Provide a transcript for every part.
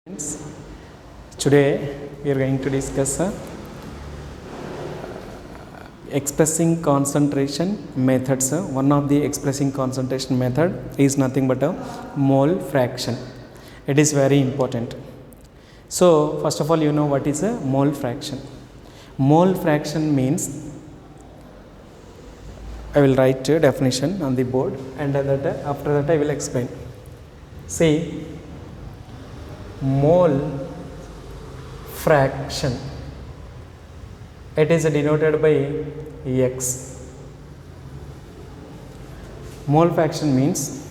Friends, today we are going to discuss expressing concentration methods. One of the expressing concentration method is nothing but a mole fraction. It is very important. So first of all, you know what is a mole fraction. Mole fraction means, I will write a definition on the board, and after that I will explain. See, mole fraction, it is denoted by x. Mole fraction means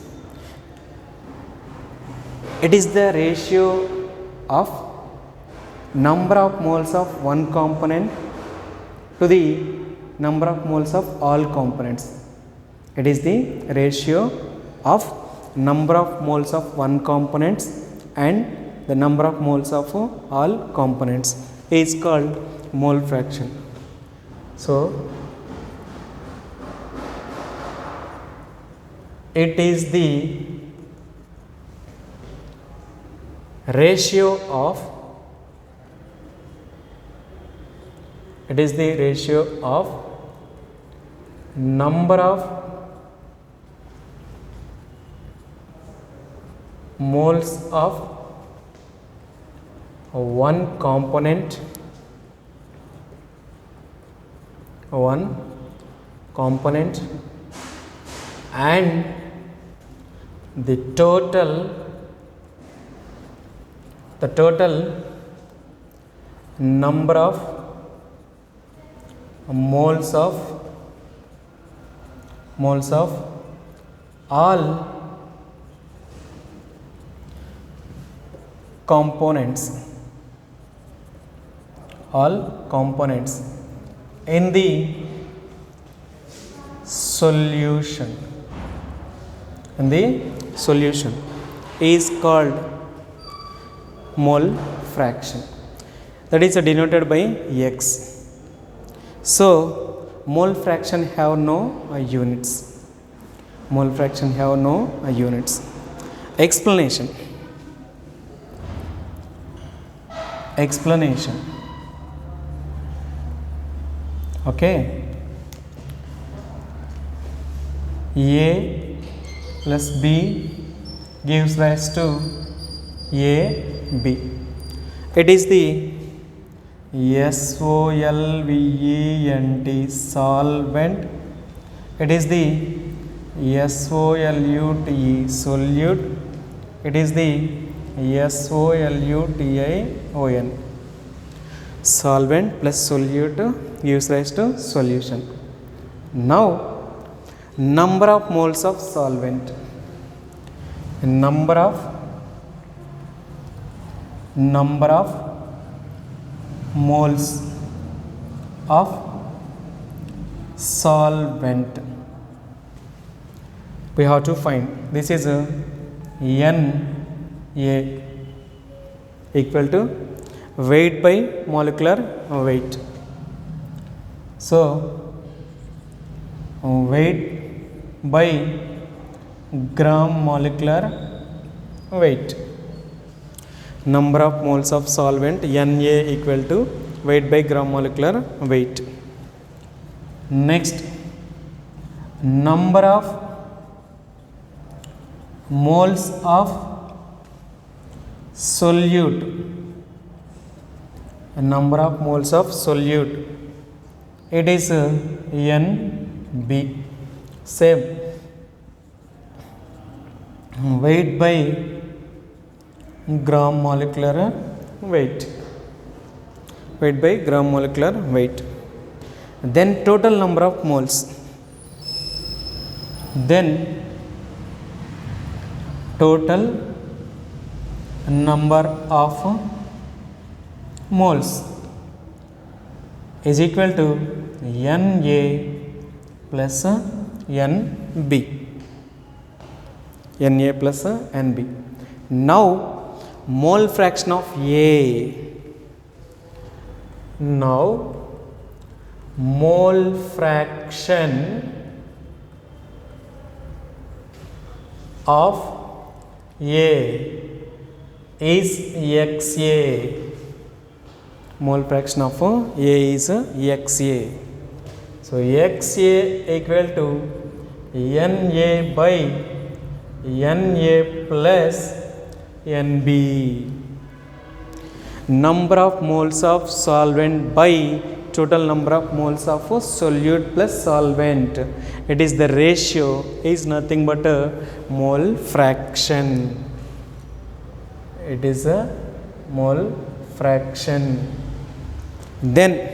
it is the ratio of number of moles of one component to the number of moles of all components. It is the ratio of number of moles of one components and the number of moles of all components is called mole fraction. So it is the ratio of number of moles of one component and the total number of moles of all components in the solution is called mole fraction. That is denoted by x. So mole fraction have no units. Explanation. Okay. A plus B gives rise to AB. It is the solvent. Solvent. It is the solute solute. It is the solution. Solvent plus solute gives rise to solution. Now, number of moles of solvent. Number of moles of solvent we have to find. This is Na equal to weight by molecular weight. So weight by gram molecular weight. Number of moles of solvent Na equal to weight by gram molecular weight. Next, number of moles of solute. It is Nb. Same. Weight by gram molecular weight. Then total number of moles. Total number of moles is equal to Na plus Nb. Now mole fraction of A. Mole fraction of A is XA. Mole fraction of A is XA. So XA equal to NA by NA plus NB. Number of moles of solvent by total number of moles of solute plus solvent. It is the ratio is nothing but a mole fraction. It is a mole fraction. Then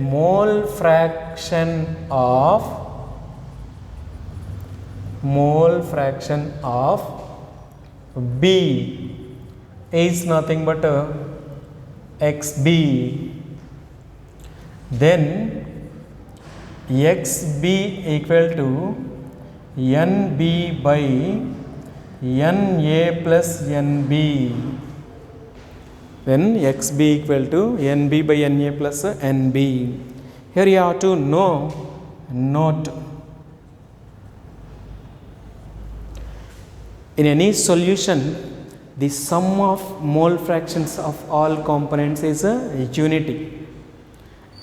mole fraction of B is nothing but a XB. Then XB equal to NB by NA plus NB. Then XB equal to NB by NA plus NB. Here you have to note. In any solution, the sum of mole fractions of all components is a unity.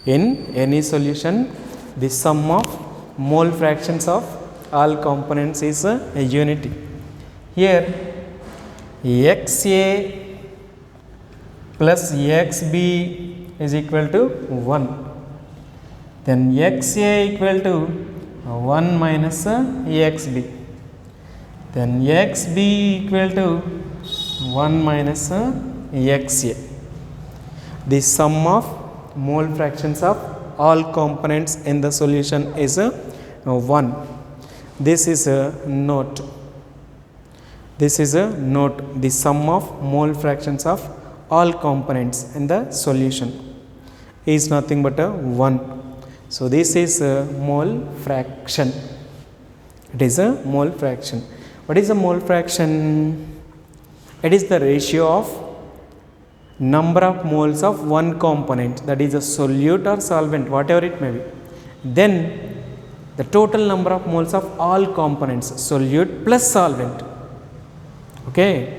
In any solution, the sum of mole fractions of all components is a unity. Here XA plus XB is equal to 1. Then XA equal to 1 minus XB. Then XB equal to 1 minus XA. The sum of mole fractions of all components in the solution is 1. This is a note. This is a note. The sum of mole fractions of all components in the solution is nothing but a 1. So this is a mole fraction. It is a mole fraction. What is a mole fraction? It is the ratio of number of moles of one component, that is a solute or solvent, whatever it may be. Then the total number of moles of all components, solute plus solvent. Okay.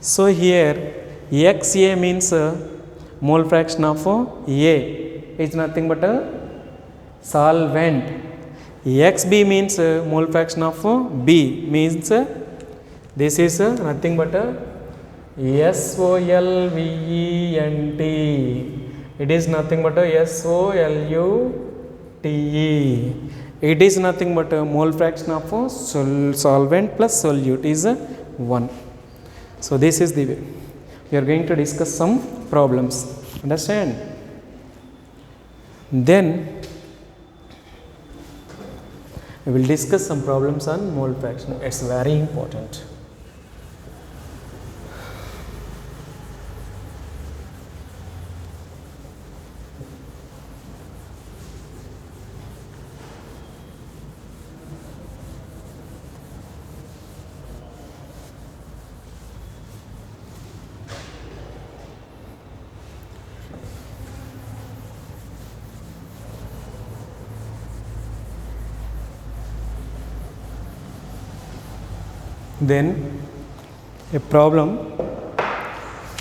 So here XA means mole fraction of A is nothing but a solvent. XB means mole fraction of B, means this is nothing but a SOLVENT. It is nothing but a SOLUTE. It is nothing but a mole fraction of solvent plus solute is 1. So this is the way we are going to discuss some problems. Understand? Then we will discuss some problems on mole fraction. It's very important. Then a problem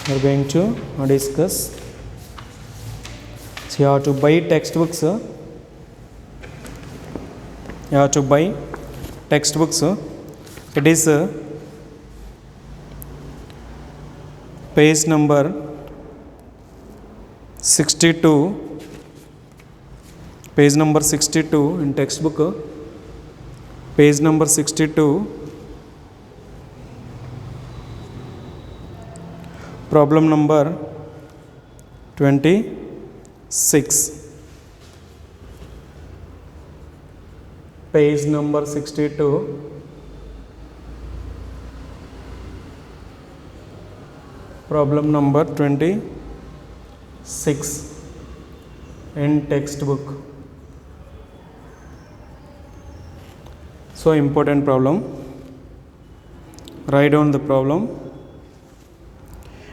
we are going to discuss. So you have to buy textbooks. You have to buy textbooks. It is page number 62. Page number 62 in textbook. Page number 62. Problem number 26. Page number 62. Problem number 26 in textbook. So important problem. Write down the problem.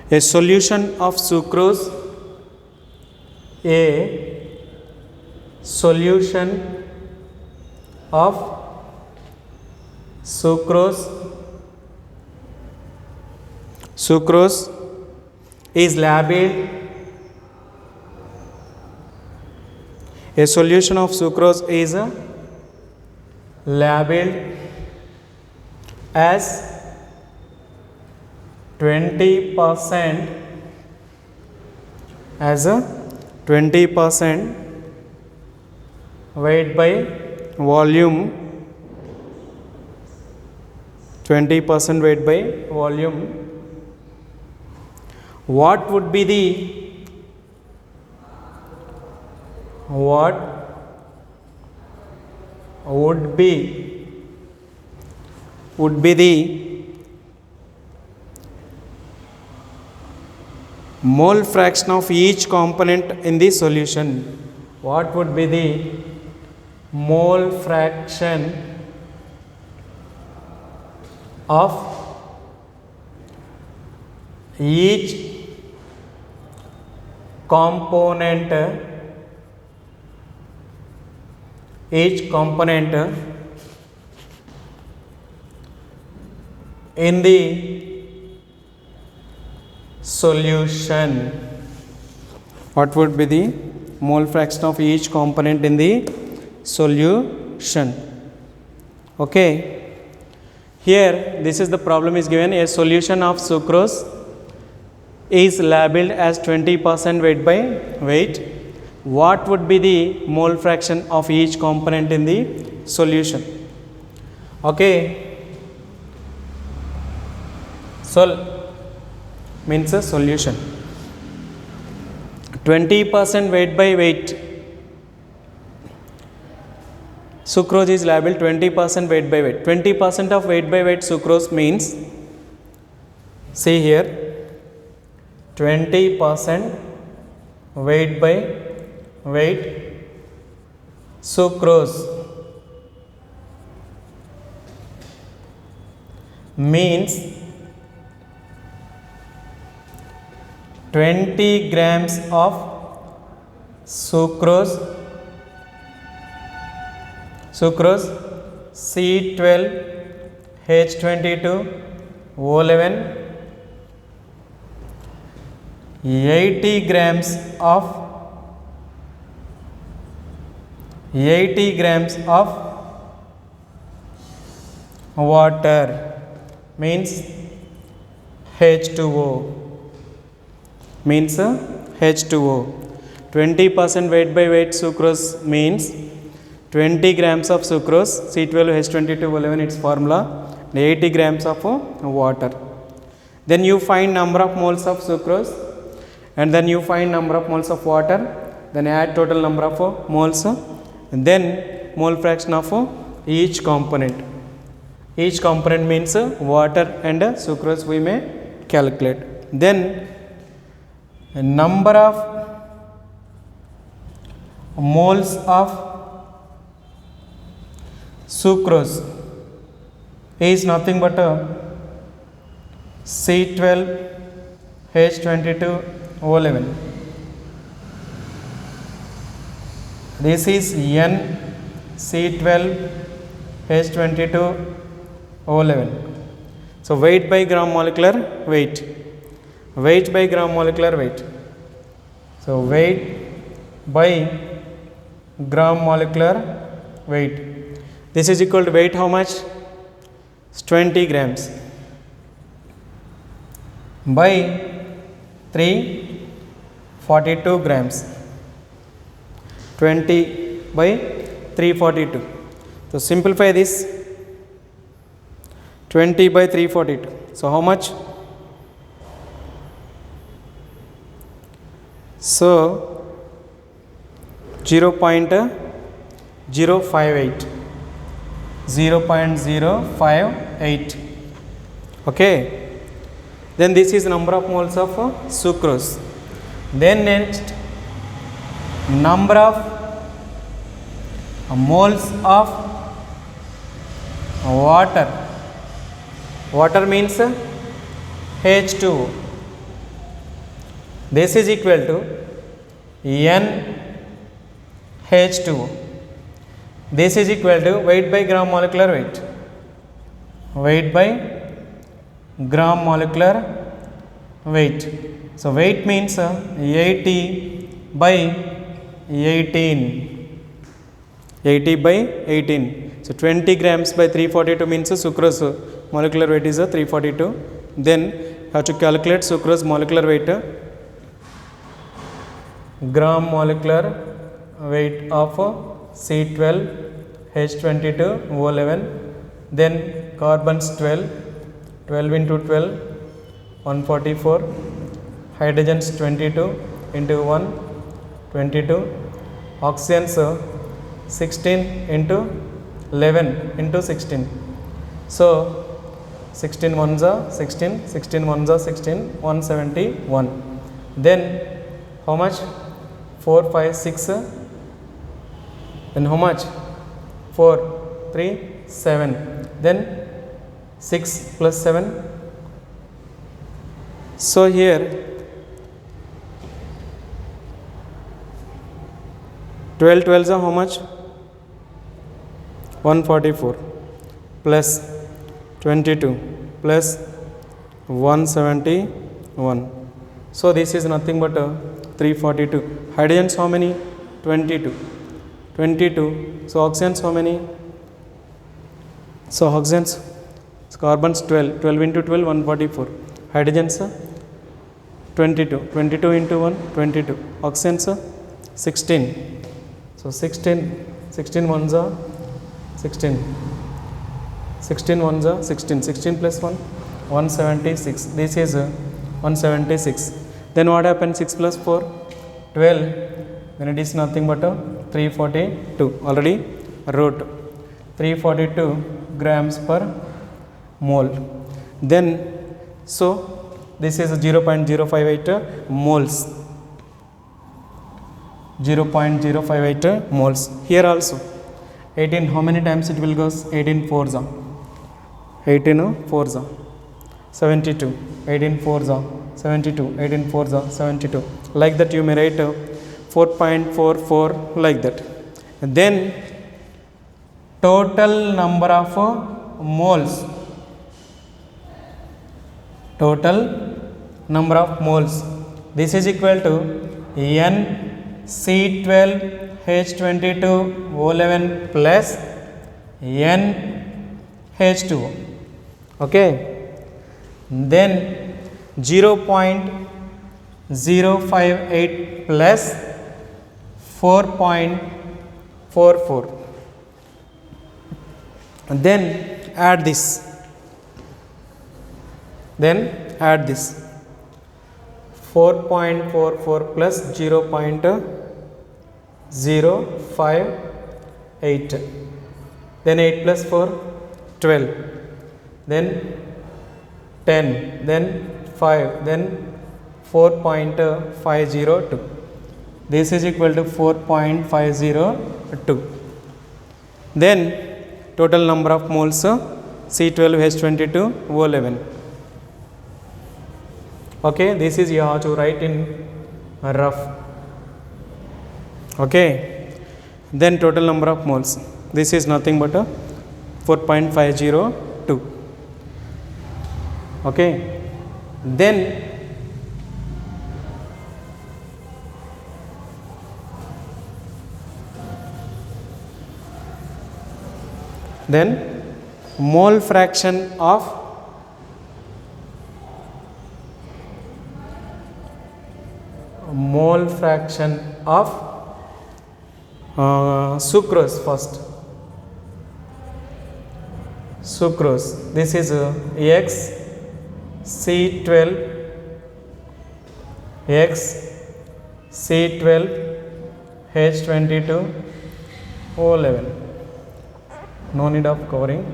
A solution of sucrose, a solution of sucrose sucrose is labeled, a solution of sucrose is labeled as 20%, as a 20% weight by volume, 20% weight by volume. What would be the mole fraction of each component in the solution? What would be the mole fraction of each component in the solution? What would be the mole fraction of each component in the solution? Okay, here this is the problem is given. A solution of sucrose is labeled as 20% weight by weight. What would be the mole fraction of each component in the solution? Okay, sol means a solution. 20% weight by weight, sucrose is labeled 20% weight by weight. 20% of weight by weight sucrose means, see here, 20% weight by weight sucrose means 20 grams of sucrose C12H22O11, 80 grams of water means H2O, means H2O. 20% weight by weight sucrose means 20 grams of sucrose C12H22O11, its formula, 80 grams of water. Then you find number of moles of sucrose and then you find number of moles of water, then add total number of moles, and then mole fraction of each component. Each component means water and sucrose we may calculate. Then number of moles of sucrose is nothing but C12H22O11. This is N C12H22O11. So weight by gram molecular weight. Weight by gram molecular weight. So weight by gram molecular weight. This is equal to weight how much? 20 grams by 342 grams. 20 by 342. So simplify this. 20 by 342. So how much? So 0.058. 0.058. Okay. Then this is number of moles of sucrose. Then next, number of moles of water. Water means H2O. This is equal to NH2O. This is equal to weight by gram molecular weight. Weight by gram molecular weight. So weight means 80 by 18. 80 by 18. So 20 grams by 342 means sucrose molecular weight is 342. Then have to calculate sucrose molecular weight. Gram molecular weight of C12H22O11. Then carbons 12 into 12 144, hydrogens 22 into 1 22, oxygens 16 into 11 into 16. So 16 ones are 16, 16 ones are 16, 171. Then how much? 4, 5, 6. Then how much? 4, 3, 7. Then 6 plus 7. So here 12 12s are how much? 144 plus 22 plus 171. So this is nothing but 342. Hydrogens how many? 22. 22. So oxygens how many? So oxygens, carbons 12. 12 into 12, 144. Hydrogens 22. 22 into 1, 22. Oxygens 16. So 16 ones are 16. 16 ones are 16. 16 plus 1, 176. This is 176. Then what happens? 6 plus 4, 12. Then it is nothing but 342. Already wrote 342 grams per mole. Then so this is 0.058 moles. 0.058 moles. Here also 18, how many times it will go? 18 fours are 18 fours are 72. 18 fours are 72. 18 fours are 72. Like that you may write 4.44 like that. And then total number of moles. Total number of moles. This is equal to N C12H22O11 plus N H2O. Okay. Then 0.058 plus 4.44. Then add this. Then add this. 4.44 plus 0.058. Then 8 plus 4, 12. Then 10. Then 5. Then 4.502. This is equal to 4.502. Then total number of moles C12H22O11. Okay, this is you have to write in rough. Okay, then total number of moles. This is nothing but 4.502. Okay, then mole fraction of sucrose first. Sucrose. This is X C12 H22O11. No need of covering.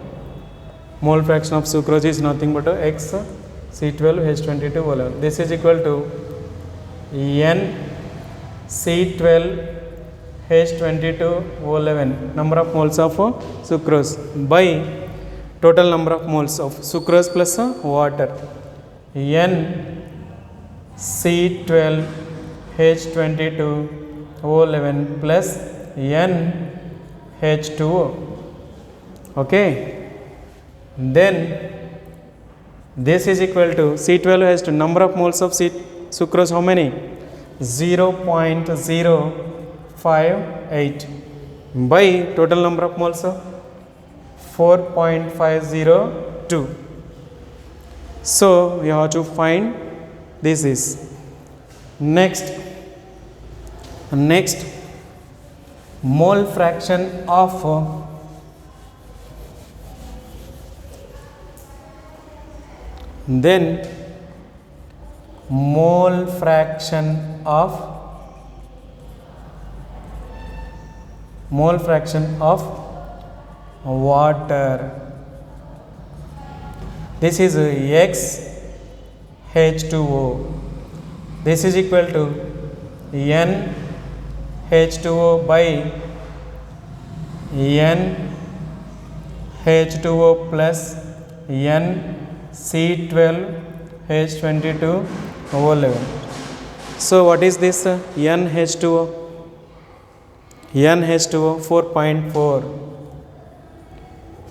Mole fraction of sucrose is nothing but X C12H22O11. This is equal to N C12H22O11 number of moles of sucrose by total number of moles of sucrose plus water. N C12H22O11 plus N H2O. Okay, then This is equal to C12H2 number of moles of sucrose how many? 0.058 by total number of moles 4.502. So we have to find this is next mole fraction of then mole fraction of water. This is XH2O. This is equal to NH2O by NH2O plus NC12H22O11. So what is this NH2O? NH2O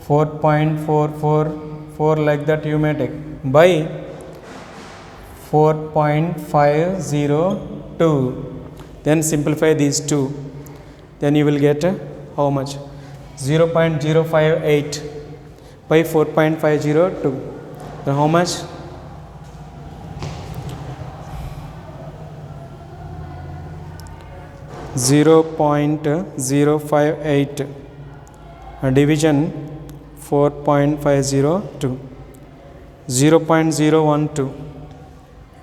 4.44 like that you may take by 4.502. Then simplify these two, then you will get how much? 0.058 by 4.502. Then how much? 0.058 division 4.502. 0.012.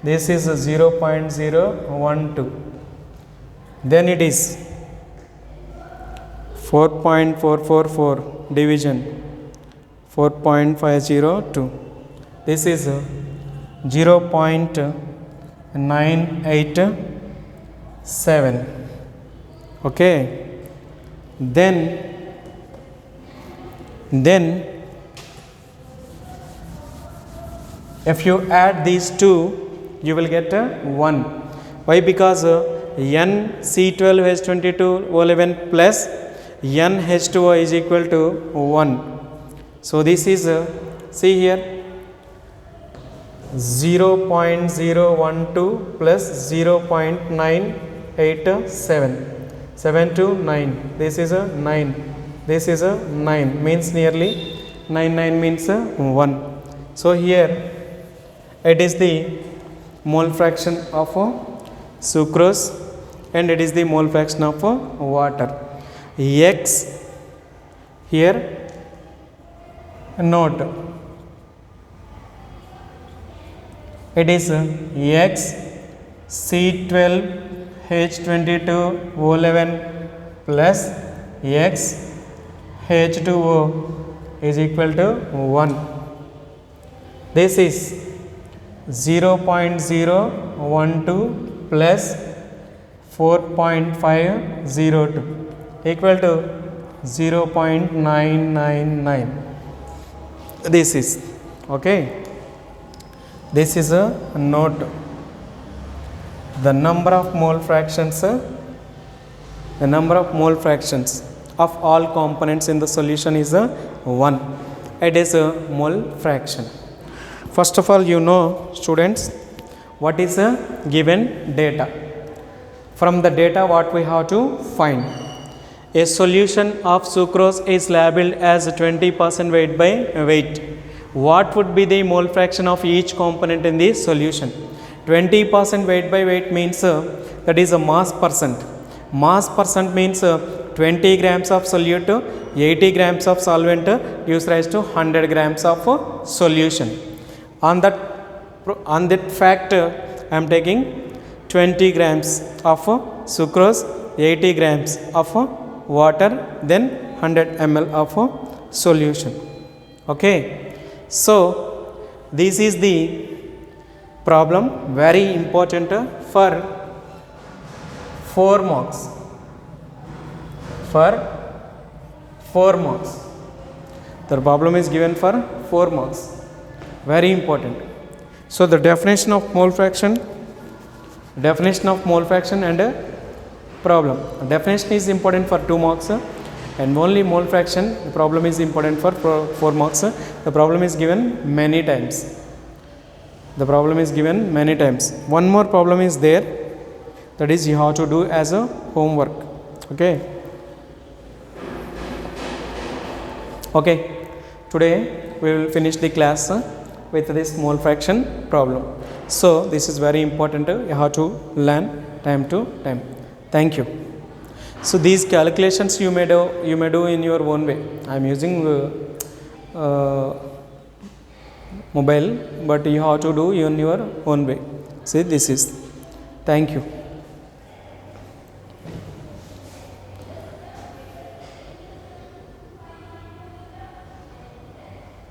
This is 0.012. Then it is 4.444 division 4.502. This is 0.987. Okay. Then if you add these two, you will get 1. Why? Because NC12H22O11 plus NH2O is equal to 1. So this is see here 0.012 plus 0.987, 7 to 9. This is a 9. This is a 9, means nearly 9 means 1. So here it is the mole fraction of sucrose and it is the mole fraction of water. X here note, it is X C12H22O11 plus X H2O is equal to 1. This is 0.012 plus 4.502 equal to 0.999. This is okay. This is a note. The number of mole fractions of all components in the solution is 1. It is a mole fraction. First of all, you know, students, what is a given data. From the data, what we have to find? A solution of sucrose is labeled as 20% weight by weight. What would be the mole fraction of each component in the solution? 20% weight by weight means that is a mass percent. Mass percent means 20 grams of solute, 80 grams of solvent gives rise to 100 grams of solution. On that fact, I am taking 20 grams of sucrose, 80 grams of water, then 100 ml of solution. Okay. So this is the problem, very important for 4 marks. For 4 marks. The problem is given for 4 marks. Very important. So the definition of mole fraction and problem. Definition is important for 2 marks and only mole fraction, the problem is important for 4 marks. The problem is given many times. The problem is given many times. One more problem is there, that is you have to do as a homework. Okay. Okay, today we will finish the class with this mole fraction problem. So this is very important, you have to learn time to time. Thank you. So these calculations you may do in your own way. I am using mobile, but you have to do in your own way. See, this is. Thank you.